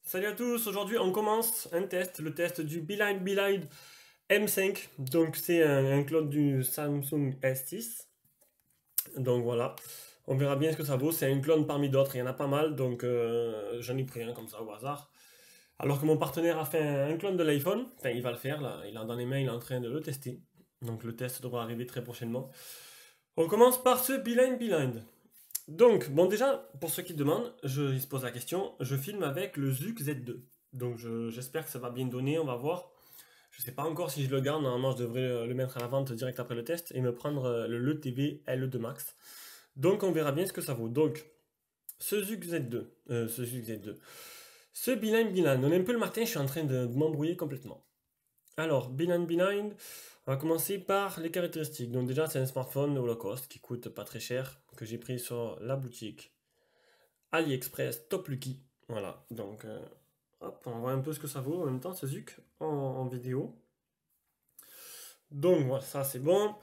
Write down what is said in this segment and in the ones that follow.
Salut à tous, aujourd'hui on commence un test, le test du Beeline M5. Donc c'est un clone du Samsung S6. Donc voilà, on verra bien ce que ça vaut. C'est un clone parmi d'autres, il y en a pas mal, donc j'en ai pris un comme ça au hasard. Alors que mon partenaire a fait un clone de l'iPhone, enfin il va le faire là, il a dans les mains, il est en train de le tester. Donc le test devra arriver très prochainement. On commence par ce Beeline. Donc, bon déjà, pour ceux qui demandent, ils se posent la question, je filme avec le Zuk Z2. Donc j'espère que ça va bien donner, on va voir. Je sais pas encore si je le garde, normalement je devrais le mettre à la vente direct après le test et me prendre le LTV L2 Max. Donc on verra bien ce que ça vaut. Donc, ce Zuk Z2, ce Beeline, on est un peu le matin, je suis en train de m'embrouiller complètement. Alors, Beeline, on va commencer par les caractéristiques. Donc déjà, c'est un smartphone low cost qui coûte pas très cher, que j'ai pris sur la boutique AliExpress Top Lucky. Voilà, donc hop, on voit un peu ce que ça vaut en même temps, ce Zuc en vidéo. Donc voilà, ça c'est bon.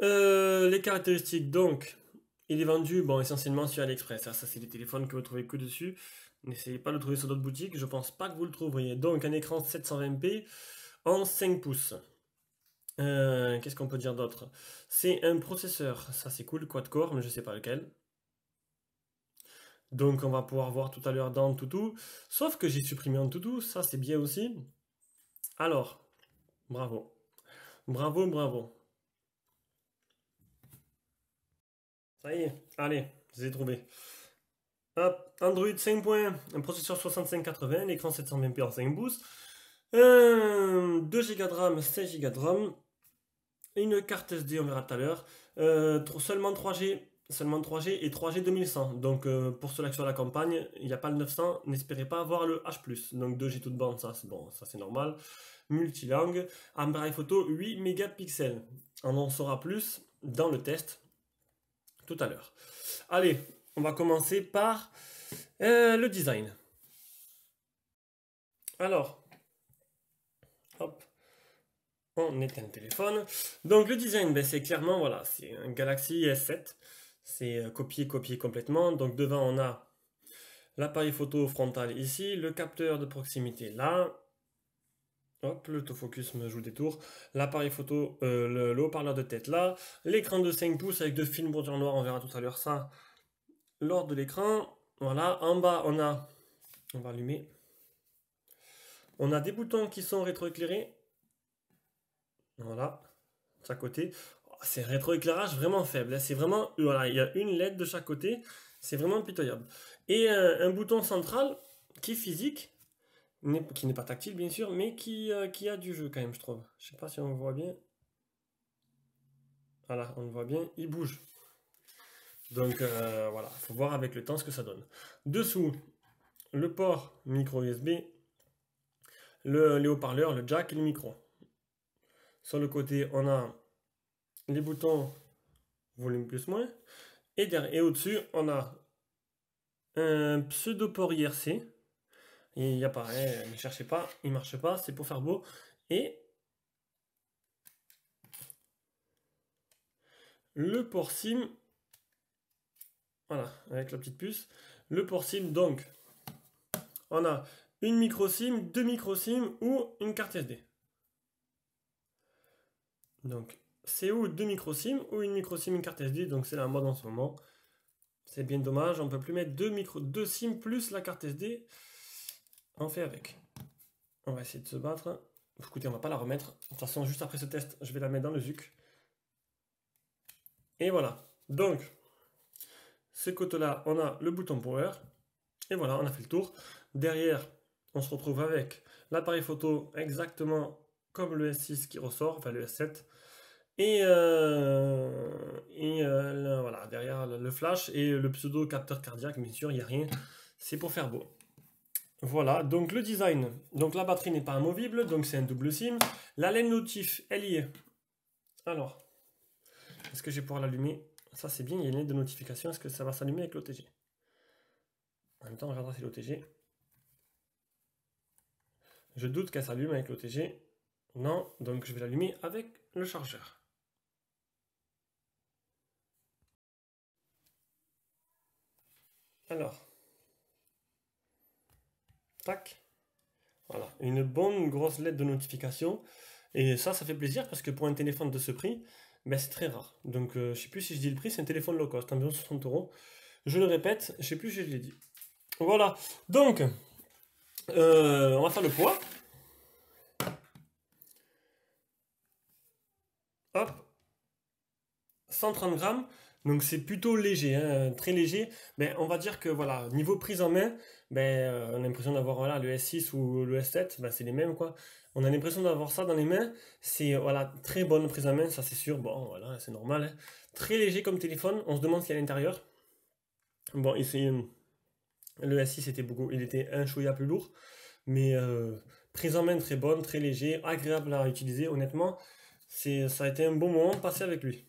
Les caractéristiques, donc, il est vendu bon, essentiellement sur AliExpress. Ça c'est des téléphones que vous trouvez que dessus. N'essayez pas de le trouver sur d'autres boutiques, je pense pas que vous le trouveriez. Donc un écran 720p en 5 pouces. Qu'est-ce qu'on peut dire d'autre? C'est un processeur, ça c'est cool, quad-core, mais je sais pas lequel. Donc on va pouvoir voir tout à l'heure dans Toutou. Sauf que j'ai supprimé en Toutou, ça c'est bien aussi. Alors, bravo. Bravo. Ça y est, allez, je les ai trouvés. Hop, Android 5.1, un processeur 6580, l'écran 720p en 5 pouces. 2 Go de RAM, 16 Go de RAM. Une carte SD, on verra tout à l'heure. Seulement 3G. Seulement 3G et 3G 2100. Donc pour ceux-là qui sont à la campagne, il n'y a pas le 900, n'espérez pas avoir le H+. Donc 2G toute bande, ça c'est bon, ça c'est normal. Multilangue, appareil photo 8 mégapixels. On en saura plus dans le test tout à l'heure. Allez, on va commencer par le design. Alors, hop, on éteint le téléphone. Donc le design, ben, c'est clairement, voilà, c'est un Galaxy S7. C'est copié complètement. Donc devant, on a l'appareil photo frontal ici, le capteur de proximité là. Hop, l'autofocus me joue des tours. L'appareil photo, le haut-parleur de tête là. L'écran de 5 pouces avec deux fines bordures noires, on verra tout à l'heure ça lors de l'écran. Voilà, en bas, on va allumer. On a des boutons qui sont rétroéclairés. Voilà, de chaque côté. Oh, c'est un rétroéclairage vraiment faible, hein. C'est vraiment, voilà, il y a une LED de chaque côté. C'est vraiment pitoyable. Et un bouton central qui est physique, qui n'est pas tactile bien sûr, mais qui a du jeu quand même, je trouve. Je sais pas si on voit bien. Voilà, on le voit bien, il bouge. Donc voilà, faut voir avec le temps ce que ça donne. Dessous, le port micro USB, les haut-parleurs, le jack et le micro. Sur le côté, on a les boutons volume plus moins. Et au-dessus, on a un pseudo-port IRC. Et il apparaît, ne cherchez pas, il marche pas, c'est pour faire beau. Et le port SIM, voilà, avec la petite puce. Le port SIM, donc, on a une micro SIM, deux micro SIM ou une carte SD. Donc, c'est ou deux micro SIM ou une micro SIM, une carte SD. Donc, c'est la mode en ce moment. C'est bien dommage, on peut plus mettre deux SIM plus la carte SD. On fait avec. On va essayer de se battre. Écoutez, on va pas la remettre. De toute façon, juste après ce test, je vais la mettre dans le Zuc. Et voilà. Donc, ce côté-là, on a le bouton Power. Et voilà, on a fait le tour. Derrière, on se retrouve avec l'appareil photo exactement comme le S6 qui ressort, enfin le S7. Voilà, derrière le flash et le pseudo capteur cardiaque, bien sûr, il n'y a rien. C'est pour faire beau. Voilà, donc le design. Donc la batterie n'est pas amovible, donc c'est un double SIM. La laine notif, elle y est. Alors, est-ce que je vais pouvoir l'allumer? Ça c'est bien, il y a une lettre de notification. Est-ce que ça va s'allumer avec l'OTG? En même temps, on regardera si l'OTG. Je doute qu'elle s'allume avec l'OTG. Non, donc je vais l'allumer avec le chargeur. Alors, tac. Voilà, une bonne grosse lettre de notification. Et ça fait plaisir parce que pour un téléphone de ce prix, ben, c'est très rare. Donc je sais plus si je dis le prix, c'est un téléphone low cost, environ 60 euros. Je le répète, je sais plus si je l'ai dit. Voilà, donc on va faire le poids. Hop, 130 grammes. Donc c'est plutôt léger, hein, très léger. Mais on va dire que voilà, niveau prise en main, on a l'impression d'avoir voilà, le S6 ou le S7, ben, c'est les mêmes quoi. On a l'impression d'avoir ça dans les mains. C'est voilà, très bonne prise en main, ça c'est sûr. Bon, voilà, c'est normal, hein. Très léger comme téléphone. On se demande ce qu'il y a à l'intérieur. Bon, ici, le S6 était beaucoup, il était un chouïa plus lourd, mais prise en main très bonne, très léger, agréable à utiliser. Honnêtement, ça a été un bon moment passé avec lui.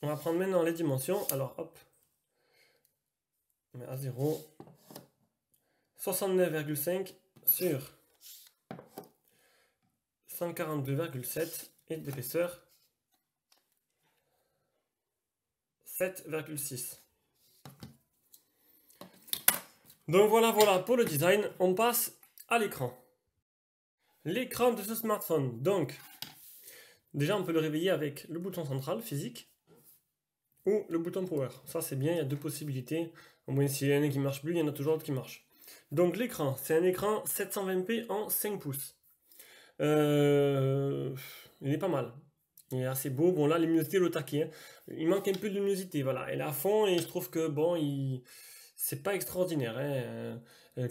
On va prendre maintenant les dimensions. Alors hop, on met à 0. 69,5 sur 142,7 et d'épaisseur 7,6. Donc voilà pour le design. On passe à l'écran. L'écran de ce smartphone. Donc, déjà on peut le réveiller avec le bouton central physique ou le bouton power. Ça c'est bien, il y a deux possibilités. Au moins s'il y en a un qui marche plus, il y en a toujours d'autres qui marchent. Donc l'écran, c'est un écran 720p en 5 pouces. Il est pas mal. Il est assez beau. Bon là, luminosité, le taquet, hein. Il manque un peu de luminosité, voilà. Elle est à fond et je trouve que bon, c'est pas extraordinaire, hein.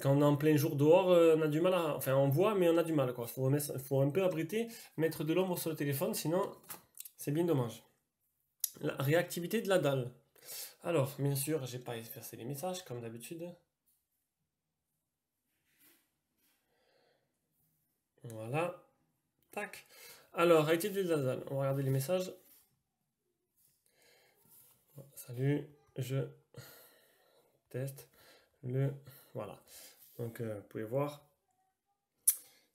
Quand on est en plein jour dehors, on a du mal à... Enfin, on voit, mais on a du mal, quoi. Faut un peu abriter, mettre de l'ombre sur le téléphone, sinon c'est bien dommage. La réactivité de la dalle. Alors, bien sûr, j'ai pas effacé les messages, comme d'habitude. Voilà. Tac. Alors, réactivité de la dalle. On va regarder les messages. Salut, je teste le... Voilà. Donc, vous pouvez voir,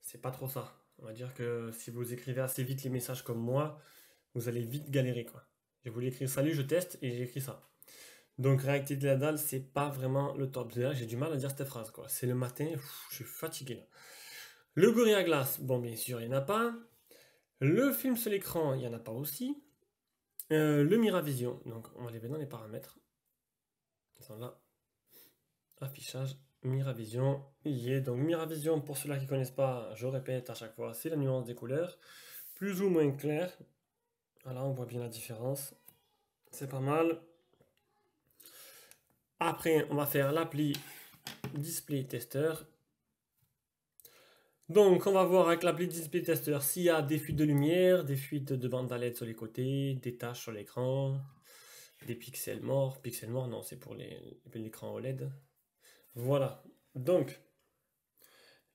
c'est pas trop ça. On va dire que si vous écrivez assez vite les messages comme moi, vous allez vite galérer, quoi. J'ai voulu écrire salut, je teste, et j'ai écrit ça. Donc, réactivité de la dalle, c'est pas vraiment le top. D'ailleurs, j'ai du mal à dire cette phrase, quoi. C'est le matin, je suis fatigué, là. Le Gorilla Glass, bon, bien sûr, il n'y en a pas. Le film sur l'écran, il n'y en a pas aussi. Le Miravision, donc on va les mettre dans les paramètres. Ils sont là. Affichage, Miravision, il y est. Donc Miravision, pour ceux-là qui ne connaissent pas, je répète à chaque fois, c'est la nuance des couleurs. Plus ou moins clair. Voilà, on voit bien la différence. C'est pas mal. Après, on va faire l'appli Display Tester. Donc, on va voir avec l'appli Display Tester s'il y a des fuites de lumière, des fuites de bande à LED sur les côtés, des taches sur l'écran, des pixels morts. Pixels morts, non, c'est pour l'écran OLED. Voilà. Donc,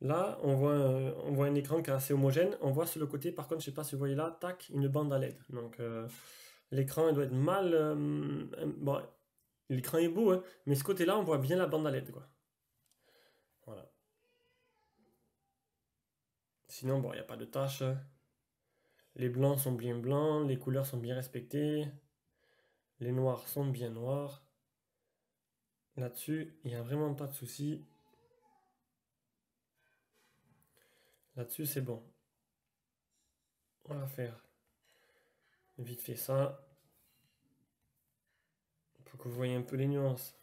là, on voit un écran qui est assez homogène. On voit sur le côté, par contre, je ne sais pas si vous voyez là, tac, une bande à LED. Donc, l'écran, il doit être mal... bon, l'écran est beau, hein, mais ce côté-là, on voit bien la bande à LED, quoi. Voilà. Sinon, bon, il n'y a pas de tâches. Les blancs sont bien blancs, les couleurs sont bien respectées. Les noirs sont bien noirs. Là-dessus, il n'y a vraiment pas de souci. Là-dessus, c'est bon. On va faire vite fait ça. Pour que vous voyez un peu les nuances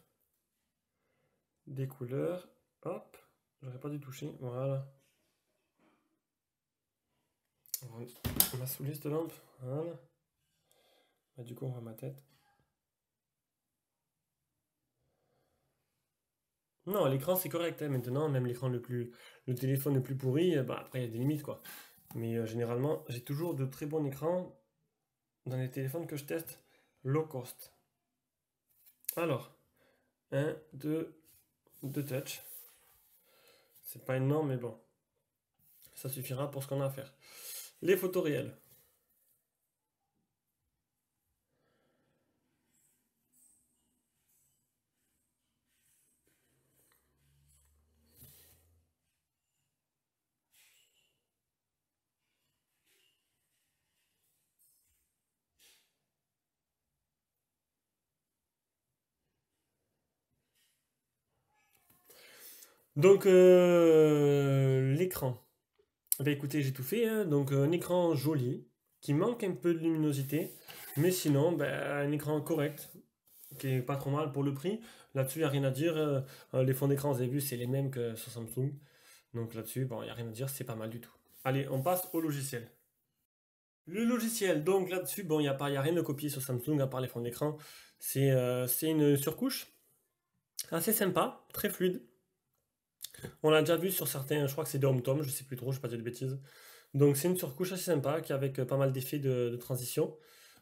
des couleurs. Hop, j'aurais pas dû toucher. Voilà. On va saouler cette lampe. Voilà. Bah, du coup, on voit ma tête. Non, l'écran c'est correct, hein. Maintenant, même le téléphone le plus pourri, bah, après il y a des limites quoi. Mais généralement, j'ai toujours de très bons écrans dans les téléphones que je teste low cost. Alors, 1, 2 touch. C'est pas énorme, mais bon. Ça suffira pour ce qu'on a à faire. Les photos réelles. Donc, l'écran. Bah écoutez, j'ai tout fait, hein. Donc, un écran joli, qui manque un peu de luminosité, mais sinon, bah, un écran correct, qui est pas trop mal pour le prix. Là-dessus, il n'y a rien à dire. Les fonds d'écran, vous avez vu, c'est les mêmes que sur Samsung. Donc là-dessus, bon, il n'y a rien à dire, c'est pas mal du tout. Allez, on passe au logiciel. Le logiciel, donc là-dessus, bon, y a rien de copié sur Samsung à part les fonds d'écran. C'est une surcouche assez sympa, très fluide. On l'a déjà vu sur certains, je crois que c'est des HomeTom, je sais plus trop, je vais pas dire de bêtises. Donc c'est une surcouche assez sympa qui avec pas mal d'effets de transition.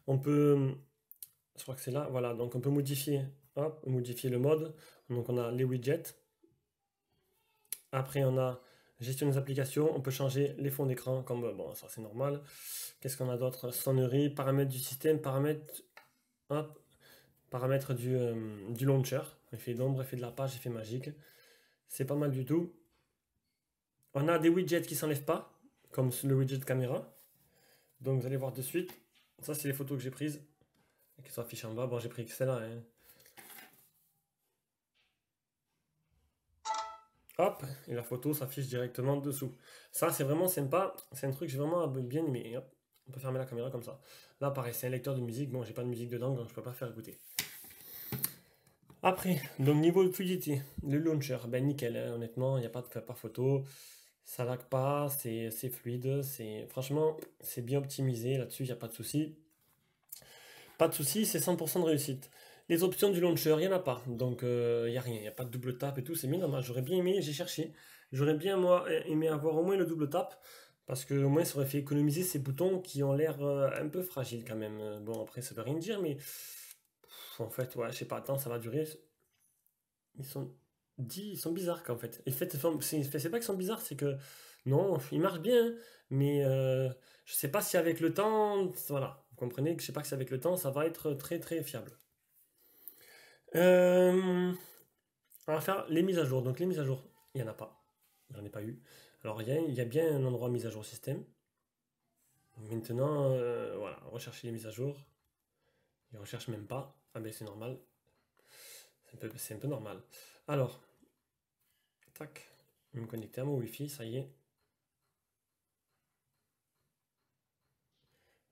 On peut, je crois que c'est là, voilà, donc on peut modifier, hop, modifier le mode. Donc on a les widgets. Après on a gestion des applications, on peut changer les fonds d'écran comme, bon, ça c'est normal. Qu'est-ce qu'on a d'autre? Sonnerie, paramètres du système, paramètres, hop, paramètres du launcher. Effet d'ombre, effet de la page, effet magique. C'est pas mal du tout. On a des widgets qui s'enlèvent pas, comme le widget de caméra. Donc vous allez voir de suite. Ça, c'est les photos que j'ai prises et qui sont affichées en bas. Bon, j'ai pris que celle-là, hein. Hop, et la photo s'affiche directement dessous. Ça, c'est vraiment sympa. C'est un truc que j'ai vraiment bien aimé. Et hop, on peut fermer la caméra comme ça. Là, pareil, c'est un lecteur de musique. Bon, j'ai pas de musique dedans, donc je peux pas faire écouter. Après, donc niveau de fluidité, le launcher, ben nickel, hein, honnêtement, il n'y a pas de pas photo. Ça lag pas, c'est fluide, franchement, c'est bien optimisé là-dessus, il n'y a pas de souci. Pas de souci, c'est 100% de réussite. Les options du launcher, il n'y en a pas, donc il n'y a rien, il n'y a pas de double tap et tout, c'est bien dommage. J'aurais bien aimé, j'ai cherché, j'aurais bien moi aimé avoir au moins le double tap, parce que au moins ça aurait fait économiser ces boutons qui ont l'air un peu fragiles quand même. Bon, après ça veut rien dire, mais en fait, ouais, je sais pas, attends, ça va durer. Ils sont ils sont bizarres qu'en fait. En fait, c'est pas qu'ils sont bizarres, c'est que non, ils marchent bien, hein, mais je sais pas si avec le temps, voilà, vous comprenez que je sais pas si avec le temps, ça va être très très fiable. Euh, on va faire les mises à jour. Donc les mises à jour, il y en a pas, j'en ai pas eu. Alors il y a bien un endroit mise à jour système. Maintenant, voilà, rechercher les mises à jour. Ils recherchent même pas. Ah ben c'est normal, c'est un peu normal. Alors, tac, je vais me connecter à mon Wi-Fi, ça y est.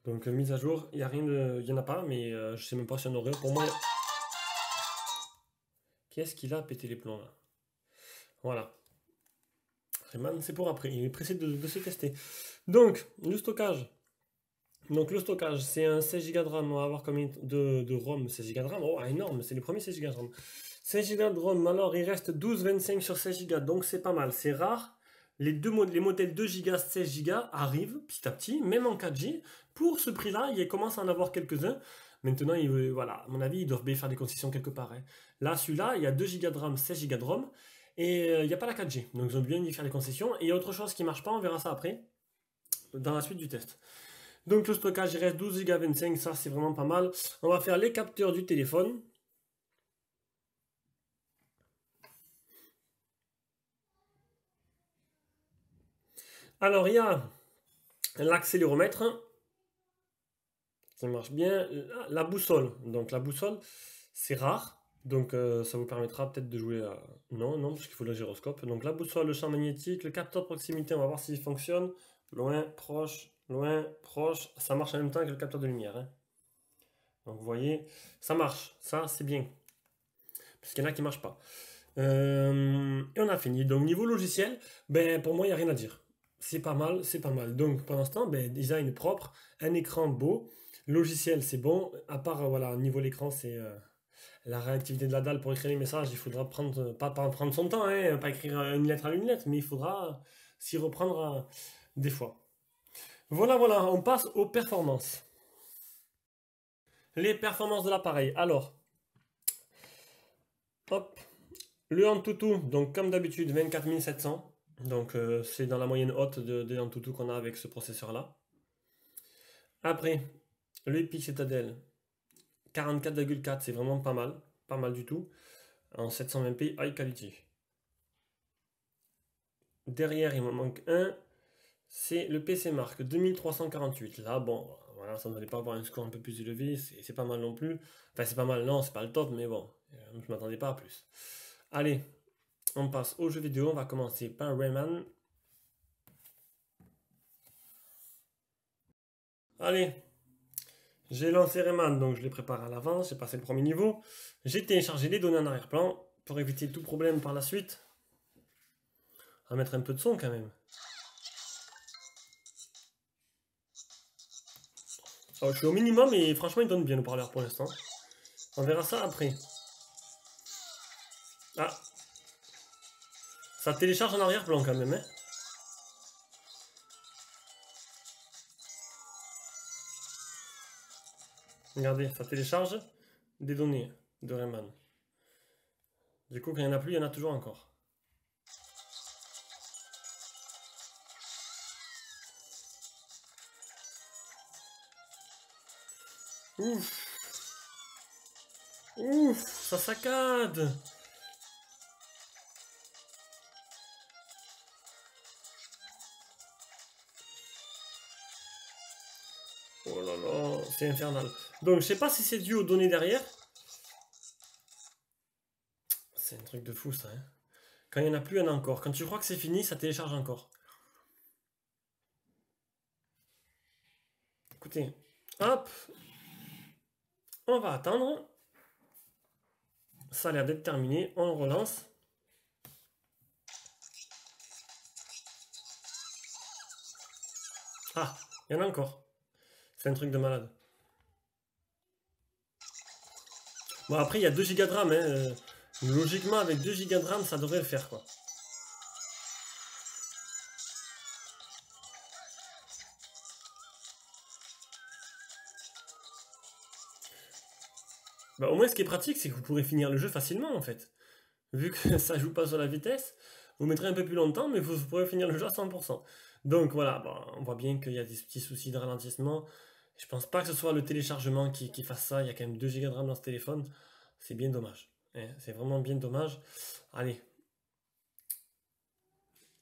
Donc mise à jour, il y a rien de, il y en a pas, mais je sais même pas si y en aurait. Pour moi, qu'est-ce qu'il a pété les plombs là? Voilà. Rayman, c'est pour après. Il est pressé de se tester. Donc le stockage. Donc le stockage, c'est un 16 Go de RAM. On va voir combien de ROM 16 Go de RAM. Oh, énorme, c'est les premiers 16 Go de RAM. 16 Go de ROM, alors il reste 12,25 sur 16 Go, donc c'est pas mal. C'est rare. Les modèles 2 Go, 16 Go arrivent petit à petit, même en 4G. Pour ce prix-là, il commence à en avoir quelques-uns. Maintenant, voilà, à mon avis, ils doivent bien faire des concessions quelque part, hein. Là, celui-là, il y a 2 Go de RAM, 16 Go de ROM, et il n'y a pas la 4G. Donc ils ont bien dû faire des concessions. Et il y a autre chose qui marche pas, on verra ça après, dans la suite du test. Donc le stockage, il reste 12 Go 25, ça c'est vraiment pas mal. On va faire les capteurs du téléphone. Alors il y a l'accéléromètre qui marche bien. La boussole. Donc la boussole, c'est rare. Donc ça vous permettra peut-être de jouer à... Non, non, parce qu'il faut le gyroscope. Donc la boussole, le champ magnétique, le capteur de proximité, on va voir s'il fonctionne. Loin, proche. Ça marche en même temps que le capteur de lumière, hein. Donc vous voyez, ça marche. Ça, c'est bien. Parce qu'il y en a qui ne marchent pas. Et on a fini. Donc niveau logiciel, ben, pour moi, il n'y a rien à dire. C'est pas mal, c'est pas mal. Donc pour l'instant, ben, design propre, un écran beau, logiciel c'est bon. À part, voilà, niveau l'écran, c'est la réactivité de la dalle pour écrire les messages. Il faudra prendre, pas prendre son temps, hein, pas écrire une lettre à une lettre, mais il faudra s'y reprendre des fois. Voilà, voilà, on passe aux performances. Les performances de l'appareil. Alors, hop, le Antutu, donc comme d'habitude, 24700. Donc c'est dans la moyenne haute des Antutu qu'on a avec ce processeur-là. Après, le Epic Citadel, 44,4, c'est vraiment pas mal du tout, en 720p high quality. Derrière, il m'en manque un, c'est le PC Mark, 2348. Là, bon, voilà, ça ne devait pas avoir un score un peu plus élevé, c'est pas mal non plus. Enfin, c'est pas mal, non, c'est pas le top, mais bon, je m'attendais pas à plus. Allez, On passe aux jeux vidéo. On va commencer par Rayman. Allez, j'ai lancé Rayman, donc je les prépare à l'avance. J'ai passé le premier niveau. J'ai téléchargé les données en arrière-plan pour éviter tout problème par la suite. On va mettre un peu de son quand même. Alors, je suis au minimum et franchement il donne bien le parleur pour l'instant. On verra ça après. Ah, ça télécharge en arrière-plan quand même, hein. Regardez, ça télécharge des données de Rayman. Du coup, quand il n'y en a plus, il y en a toujours encore. Ouf. Ouf, ça saccade. Oh là là, c'est infernal. Donc, je sais pas si c'est dû aux données derrière. C'est un truc de fou, ça, hein. Quand il n'y en a plus, il y en a encore. Quand tu crois que c'est fini, ça télécharge encore. Écoutez, hop. On va attendre. Ça a l'air d'être terminé. On relance. Ah, il y en a encore. C'est un truc de malade. Bon, après, il y a 2 Go de RAM, hein. Logiquement, avec 2 Go de RAM, ça devrait le faire, quoi. Bah, au moins, ce qui est pratique, c'est que vous pourrez finir le jeu facilement, en fait. Vu que ça joue pas sur la vitesse, vous mettrez un peu plus longtemps, mais vous pourrez finir le jeu à 100%. Donc voilà, bon, on voit bien qu'il y a des petits soucis de ralentissement. Je pense pas que ce soit le téléchargement qui fasse ça. Il y a quand même 2 Go de RAM dans ce téléphone. C'est bien dommage, hein. C'est vraiment bien dommage. Allez.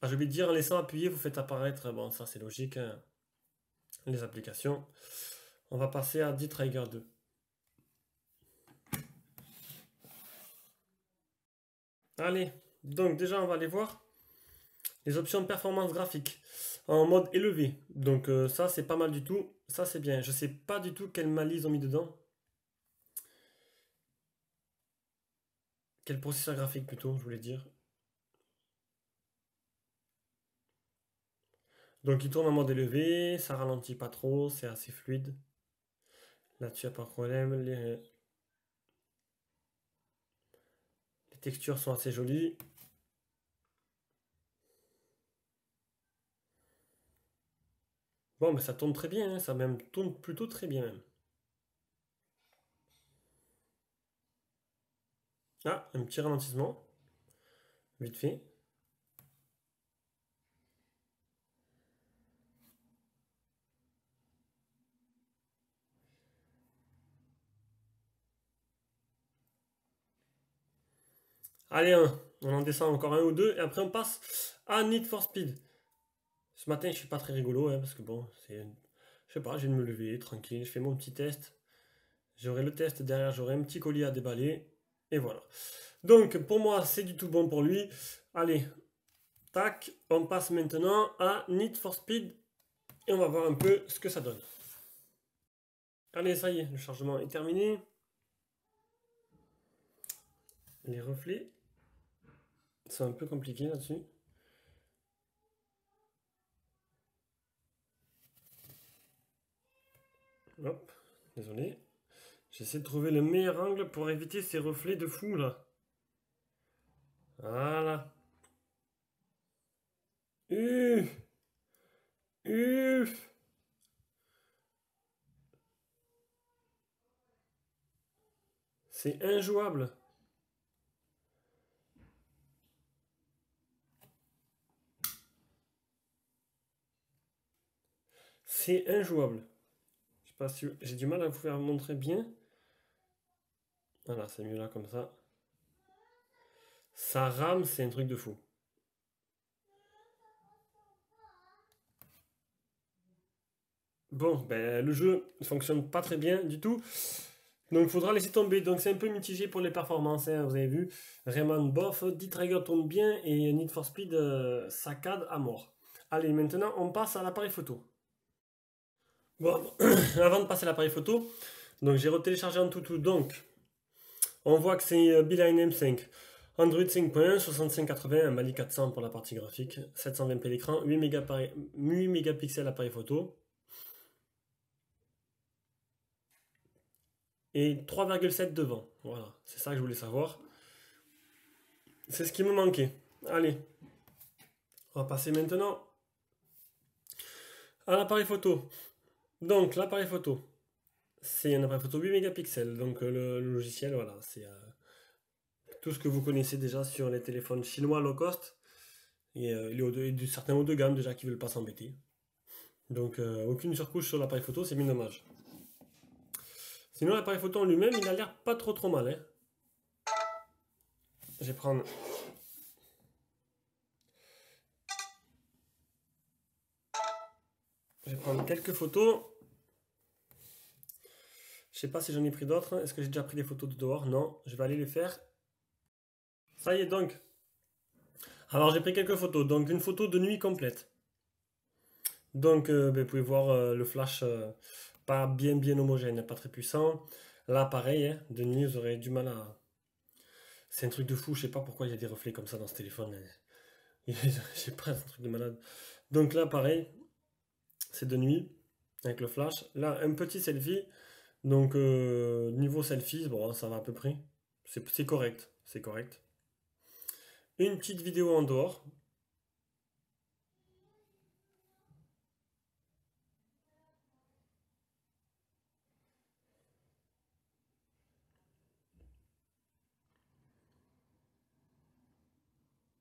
Ah, j'ai oublié de dire, en laissant appuyer, vous faites apparaître, bon, ça c'est logique, hein, les applications. On va passer à D-Trigger 2. Allez, donc déjà on va aller voir les options de performance graphique en mode élevé. Donc ça c'est pas mal du tout, ça c'est bien. Je sais pas du tout quelle malice ils ont mis dedans. Quel processeur graphique plutôt, je voulais dire. Donc il tourne en mode élevé, ça ralentit pas trop, c'est assez fluide. Là-dessus, pas de problème. Les textures sont assez jolies. Bon, mais ça tourne très bien, hein, ça même tourne plutôt très bien même. Ah, un petit ralentissement, vite fait. Allez, on en descend encore un ou deux, et après on passe à Need for Speed. Ce matin, je suis pas très rigolo, hein, parce que bon, c'est. Je sais pas, j'ai de me lever, tranquille, je fais mon petit test. J'aurai le test derrière, j'aurai un petit colis à déballer, et voilà. Donc, pour moi, c'est du tout bon pour lui. Allez, tac, on passe maintenant à Need for Speed, et on va voir un peu ce que ça donne. Allez, ça y est, le chargement est terminé. Les reflets sont un peu compliqués là-dessus. Hop, désolé. J'essaie de trouver le meilleur angle pour éviter ces reflets de fou là. Voilà. Uff. Uff. C'est injouable. C'est injouable. Je sais pas si j'ai du mal à vous faire montrer bien. Voilà, c'est mieux là comme ça. Ça rame, c'est un truc de fou. Bon, ben le jeu ne fonctionne pas très bien du tout. Donc il faudra laisser tomber. Donc c'est un peu mitigé pour les performances, hein, vous avez vu. Rayman bof, D-Trigger tourne bien et Need for Speed saccade à mort. Allez, maintenant on passe à l'appareil photo. Bon, avant de passer à l'appareil photo, donc j'ai retéléchargé en tout. Donc on voit que c'est Beeline M5. Android 5.1, 6580, un Mali 400 pour la partie graphique, 720p l'écran, 8 mégapixels appareil photo et 3,7 devant. Voilà, c'est ça que je voulais savoir. C'est ce qui me manquait. Allez, on va passer maintenant à l'appareil photo. Donc l'appareil photo, c'est un appareil photo 8 mégapixels. Donc le logiciel, voilà, c'est tout ce que vous connaissez déjà sur les téléphones chinois low cost et, certains haut de gamme déjà qui ne veulent pas s'embêter. Donc aucune surcouche sur l'appareil photo, c'est bien dommage. Sinon l'appareil photo en lui-même, il a l'air pas trop mal. Hein. Je vais prendre... quelques photos. Je sais pas si j'en ai pris d'autres. Est-ce que j'ai déjà pris des photos de dehors? Non, je vais aller les faire. Ça y est donc. Alors j'ai pris quelques photos. Donc une photo de nuit complète. Donc vous pouvez voir le flash pas bien homogène, pas très puissant. Là pareil, hein, de nuit vous aurez du mal à... C'est un truc de fou, je sais pas pourquoi il y a des reflets comme ça dans ce téléphone. Je sais pas, c'est un truc de malade. Donc là pareil, c'est de nuit avec le flash. Là un petit selfie. Donc niveau selfie, bon ça va à peu près. C'est correct, c'est correct. Une petite vidéo en dehors.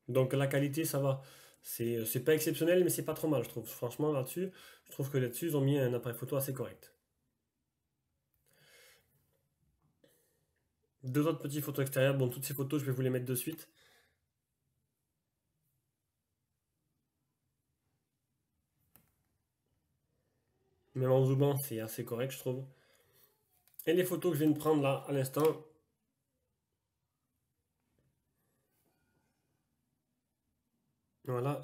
Donc la qualité, ça va. C'est pas exceptionnel, mais c'est pas trop mal, je trouve. Franchement, là-dessus, je trouve que là-dessus, ils ont mis un appareil photo assez correct. Deux autres petites photos extérieures. Bon, toutes ces photos, je vais vous les mettre de suite. Même en zoomant, c'est assez correct, je trouve. Et les photos que je viens de prendre là, à l'instant, voilà.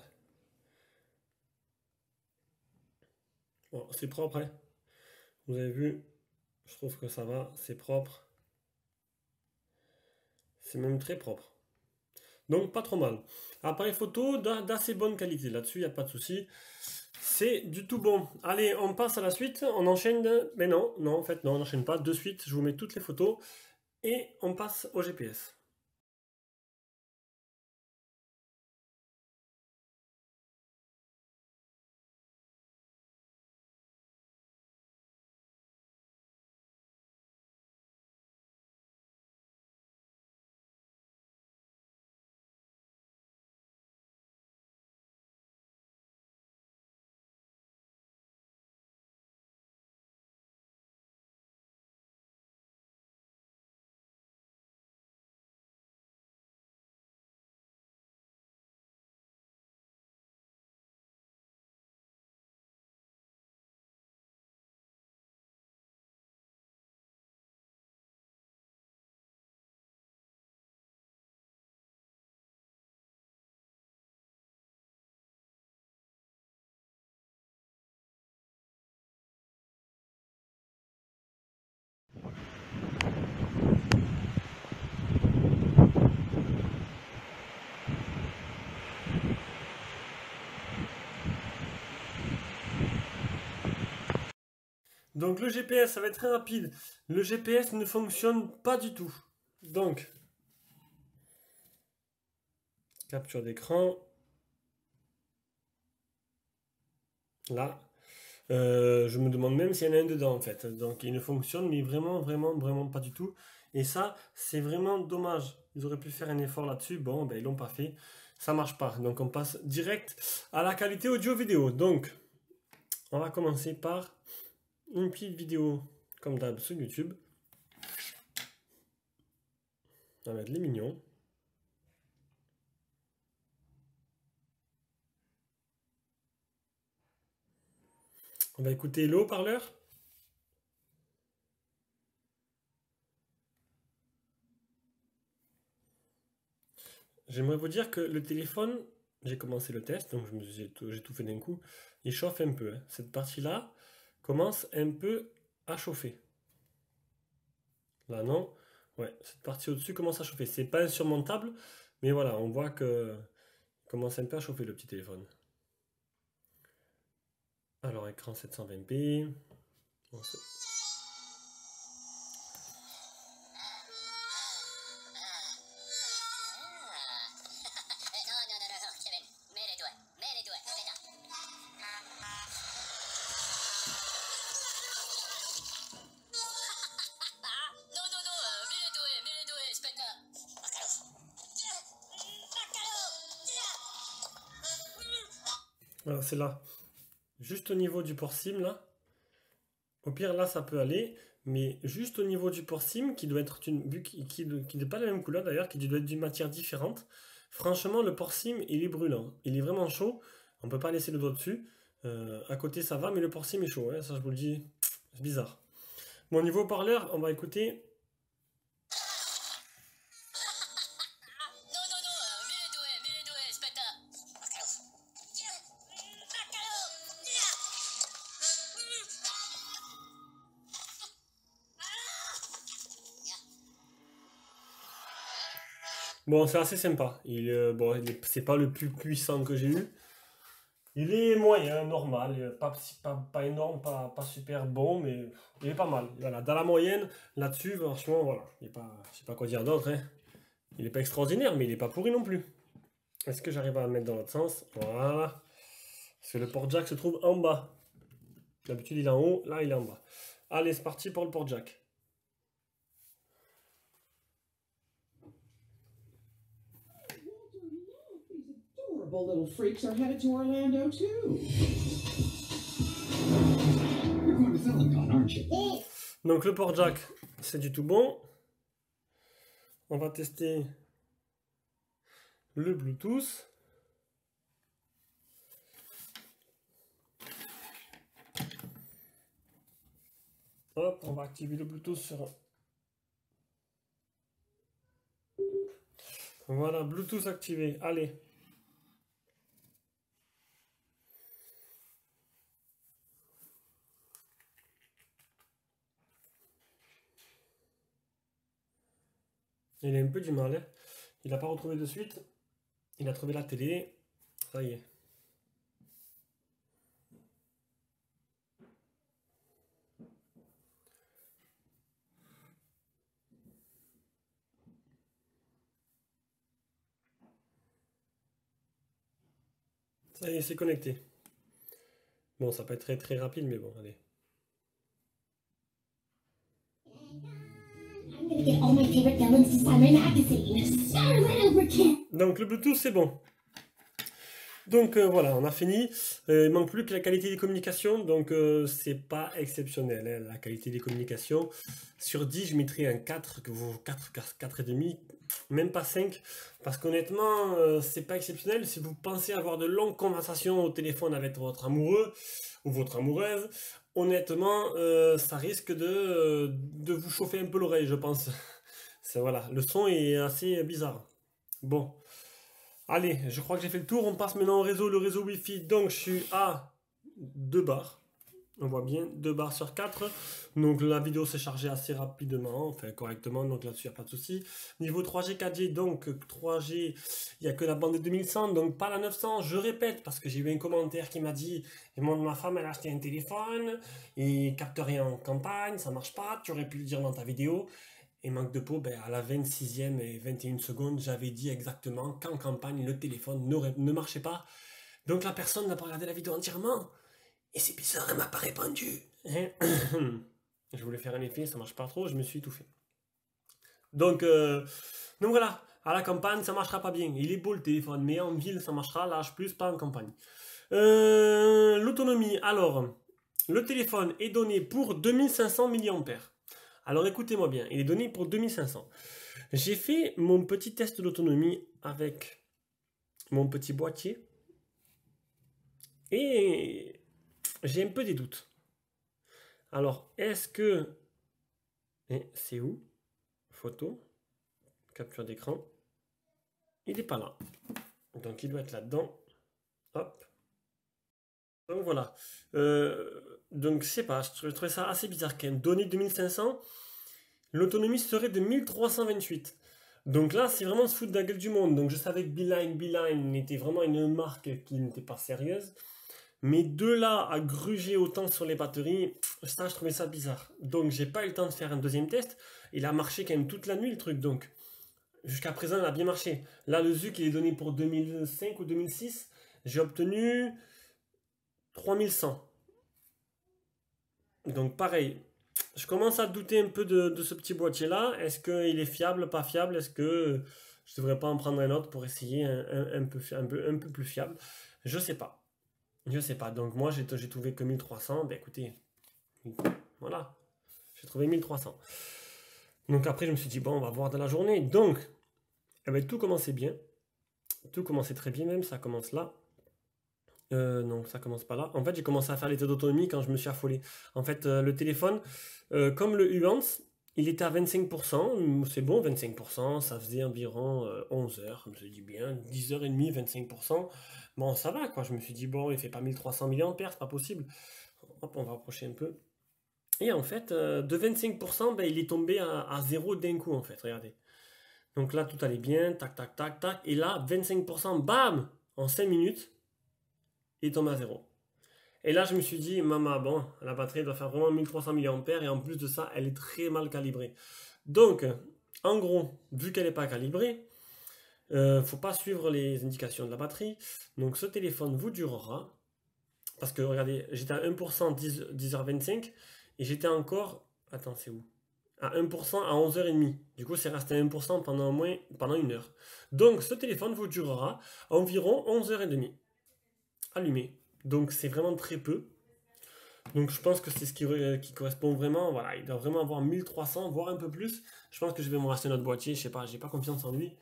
Bon, c'est propre, hein. Vous avez vu, je trouve que ça va, c'est propre. C'est même très propre. Donc, pas trop mal. Appareil photo d'assez bonne qualité. Là-dessus, il n'y a pas de souci. C'est du tout bon. Allez, on passe à la suite. On enchaîne. Mais non, non, en fait, non, on n'enchaîne pas. De suite, je vous mets toutes les photos et on passe au GPS. Donc le GPS, ça va être très rapide. Le GPS ne fonctionne pas du tout. Donc, capture d'écran. Là. Je me demande même s'il y en a un dedans en fait. Donc il ne fonctionne mais vraiment pas du tout. Et ça, c'est vraiment dommage. Ils auraient pu faire un effort là-dessus. Bon, ben ils l'ont pas fait. Ça marche pas. Donc on passe direct à la qualité audio-vidéo. Donc, on va commencer par une petite vidéo comme d'hab sur YouTube. On va mettre les mignons. On va écouter le haut-parleur. j'aimerais vous dire que le téléphone, j'ai commencé le test, donc j'ai tout fait d'un coup. Il chauffe un peu, hein. Cette partie-là commence un peu à chauffer. Là, non. Ouais, cette partie au-dessus commence à chauffer. C'est pas insurmontable, mais voilà, on voit que il commence un peu à chauffer le petit téléphone. Alors, écran 720p. Bon, voilà, c'est là. Juste au niveau du port SIM, là. Au pire, là, ça peut aller. Mais juste au niveau du port SIM, qui doit être une, vu qui n'est pas la même couleur d'ailleurs, qui doit être d'une matière différente. Franchement, le port SIM, il est brûlant. Il est vraiment chaud. On peut pas laisser le doigt dessus. À côté, ça va, mais le port SIM est chaud, hein. Ça, je vous le dis. C'est bizarre. Bon, niveau parleur, on va écouter. Bon, c'est assez sympa. Bon, c'est pas le plus puissant que j'ai eu. Il est moyen, normal, pas énorme, pas super bon, mais il est pas mal. Voilà, dans la moyenne, là-dessus, franchement, voilà. Il est pas, je sais pas quoi dire d'autre, hein. Il est pas extraordinaire, mais il est pas pourri non plus. Est-ce que j'arrive à le mettre dans l'autre sens? Voilà. Parce que le port jack se trouve en bas. D'habitude, il est en haut, là, il est en bas. Allez, c'est parti pour le port jack. Adorable little freaks are headed to Orlando too. You're going to Silicon, aren't you? Donc le port jack, c'est du tout bon. On va tester le Bluetooth. Hop, on va activer le Bluetooth sur... Voilà, Bluetooth activé. Allez. Il a un peu du mal, hein. Il n'a pas retrouvé de suite. Il a trouvé la télé. Ça y est. Ça y est, c'est connecté. Bon, ça peut être très très rapide, mais bon, allez. Donc le Bluetooth, c'est bon. Donc voilà, on a fini. Il manque plus que la qualité des communications, donc c'est pas exceptionnel, hein, la qualité des communications. Sur 10, je mettrais un 4, 4,5, même pas 5, parce qu'honnêtement, c'est pas exceptionnel. Si vous pensez avoir de longues conversations au téléphone avec votre amoureux ou votre amoureuse, honnêtement, ça risque de vous chauffer un peu l'oreille, je pense. Voilà, le son est assez bizarre. Bon. Allez, je crois que j'ai fait le tour. On passe maintenant au réseau, le réseau Wi-Fi. Donc, je suis à 2 barres. On voit bien 2 barres sur 4. Donc, la vidéo s'est chargée assez rapidement, enfin correctement. Donc, là-dessus, il n'y a pas de souci. Niveau 3G, 4G, donc 3G, il n'y a que la bande de 2100, donc pas la 900. Je répète, parce que j'ai eu un commentaire qui m'a dit ma femme, elle a acheté un téléphone, il capte rien en campagne, ça marche pas. Tu aurais pu le dire dans ta vidéo. Et manque de peau, ben, à la 26e et 21 secondes, j'avais dit exactement qu'en campagne, le téléphone ne marchait pas. Donc la personne n'a pas regardé la vidéo entièrement. Et c'est bizarre, elle m'a pas répondu. Je voulais faire un effet, ça marche pas trop, je me suis étouffé. Donc voilà, à la campagne, ça marchera pas bien. Il est beau le téléphone, mais en ville, ça marchera, l'âge plus, pas en campagne. L'autonomie, alors, le téléphone est donné pour 2500 mAh. Alors écoutez-moi bien, il est donné pour 2500. J'ai fait mon petit test d'autonomie avec mon petit boîtier et j'ai un peu des doutes. Alors, est-ce que... c'est où? Photo, capture d'écran. il n'est pas là. Donc il doit être là-dedans. Hop. Donc voilà. Donc je sais pas, je trouvais ça assez bizarre quand même. Données 2500, l'autonomie serait de 1328. Donc là, c'est vraiment se foutre de la gueule du monde. Donc je savais que Beeline était vraiment une marque qui n'était pas sérieuse. Mais de là à gruger autant sur les batteries, ça je trouvais ça bizarre. Donc j'ai pas eu le temps de faire un deuxième test. Il a marché quand même toute la nuit le truc. Donc jusqu'à présent, il a bien marché. Là, le ZUC, il est donné pour 2005 ou 2006. J'ai obtenu 3100. Donc pareil, je commence à douter un peu de ce petit boîtier-là. Est-ce qu'il est fiable, pas fiable? Est-ce que je devrais pas en prendre un autre pour essayer un peu plus fiable? Je sais pas. Je sais pas. Donc moi, j'ai trouvé que 1300. Ben écoutez, voilà. J'ai trouvé 1300. Donc après, je me suis dit, bon, on va voir dans la journée. Donc, eh ben, tout commençait bien. Tout commençait très bien même. Ça commence là. Non, ça commence pas là. En fait, j'ai commencé à faire les tests d'autonomie quand je me suis affolé. En fait, le téléphone, comme le Uance, il était à 25%. C'est bon, 25%. Ça faisait environ 11 heures. Je me suis dit bien, 10h30, 25%. Bon, ça va quoi. Je me suis dit, bon, il fait pas 1300 mAh, c'est pas possible. Hop, on va approcher un peu. Et en fait, de 25%, ben, il est tombé à 0 d'un coup, en fait. Regardez. Donc là, tout allait bien. Tac, tac, tac, tac. Et là, 25%, bam! En 5 minutes, il tombe à 0. Et là, je me suis dit, maman, bon, la batterie doit faire vraiment 1300 mAh et en plus de ça, elle est très mal calibrée. Donc, en gros, vu qu'elle n'est pas calibrée, faut pas suivre les indications de la batterie. Donc, ce téléphone vous durera. Parce que, regardez, j'étais à 1% 10h25 et j'étais encore. Attends, c'est où? À 1% à 11h30. Du coup, c'est resté à 1% pendant une heure. Donc, ce téléphone vous durera environ 11h30. Allumé. Donc c'est vraiment très peu. Donc je pense que c'est ce qui correspond vraiment. Voilà, il doit vraiment avoir 1300, voire un peu plus. Je pense que je vais me racheter notre boîtier. Je sais pas, j'ai pas confiance en lui.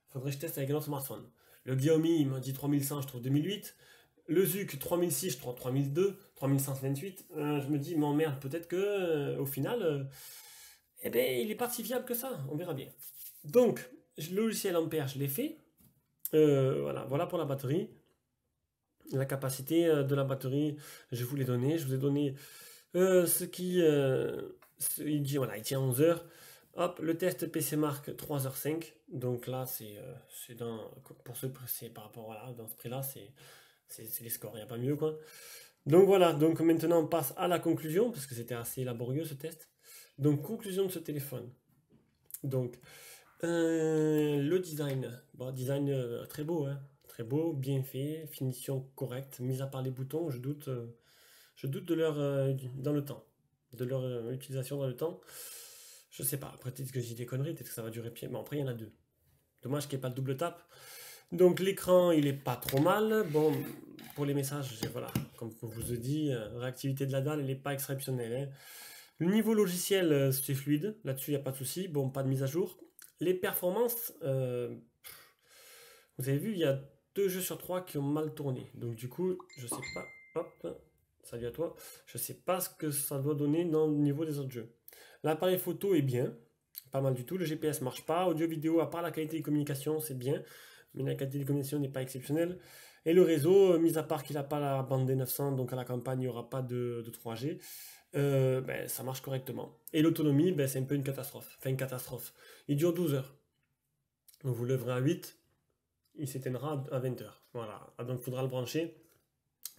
Faudrait que je teste avec un autre smartphone. Le Xiaomi, il m'a dit 3100, je trouve 2008. Le ZUC 3006, je trouve 3002, 3128. Je me dis, mais merde, peut-être que au final, eh ben, il est pas si fiable que ça. On verra bien. Donc, le logiciel Ampère, je l'ai fait. Voilà pour la batterie. La capacité de la batterie, je vous l'ai donné. Je vous ai donné il dit, voilà, il tient 11 heures. Hop, le test PC Mark 3h05. Donc là, c'est pour ce prix, par rapport, voilà, dans ce prix-là, c'est les scores, il n'y a pas mieux, quoi. Donc voilà, donc maintenant on passe à la conclusion, parce que c'était assez laborieux ce test. Donc, conclusion de ce téléphone. Donc, le design. Bon, design très beau, hein. Très beau, bien fait, finition correcte, mis à part les boutons, je doute de leur dans le temps, de leur utilisation dans le temps. Je sais pas, après peut-être que j'ai des conneries, peut-être que ça va durer pied, mais après il y en a deux. Dommage qu'il n'y ait pas le double tap. Donc l'écran il est pas trop mal. Bon, pour les messages, voilà, comme je vous ai dit, réactivité de la dalle, elle n'est pas exceptionnelle, hein. Le niveau logiciel, c'est fluide, là-dessus il n'y a pas de souci. Bon, pas de mise à jour. Les performances, vous avez vu, il y a 2 jeux sur 3 qui ont mal tourné. Donc du coup, je sais pas. Hop, salut à toi. Je sais pas ce que ça doit donner dans le niveau des autres jeux. L'appareil photo est bien, pas mal du tout. Le GPS marche pas. Audio vidéo, à part la qualité de communication, c'est bien, mais la qualité de communication n'est pas exceptionnelle. Et le réseau, mis à part qu'il n'a pas la bande des 900, donc à la campagne il n'y aura pas de 3G. Ben, ça marche correctement. Et l'autonomie, ben, c'est un peu une catastrophe. Enfin, une catastrophe. Il dure 12 heures. Donc vous leverez à 8, il s'éteindra à 20 heures. Voilà. Donc il faudra le brancher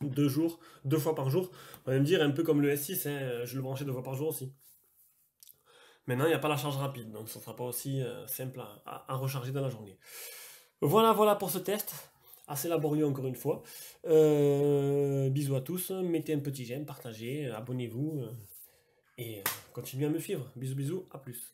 2 fois par jour. On va me dire un peu comme le S6, hein, je le branchais 2 fois par jour aussi. Maintenant, il n'y a pas la charge rapide, donc ça ne sera pas aussi simple à recharger dans la journée. Voilà pour ce test. Assez laborieux encore une fois. Bisous à tous. Mettez un petit j'aime, partagez, abonnez-vous et continuez à me suivre. Bisous, à plus.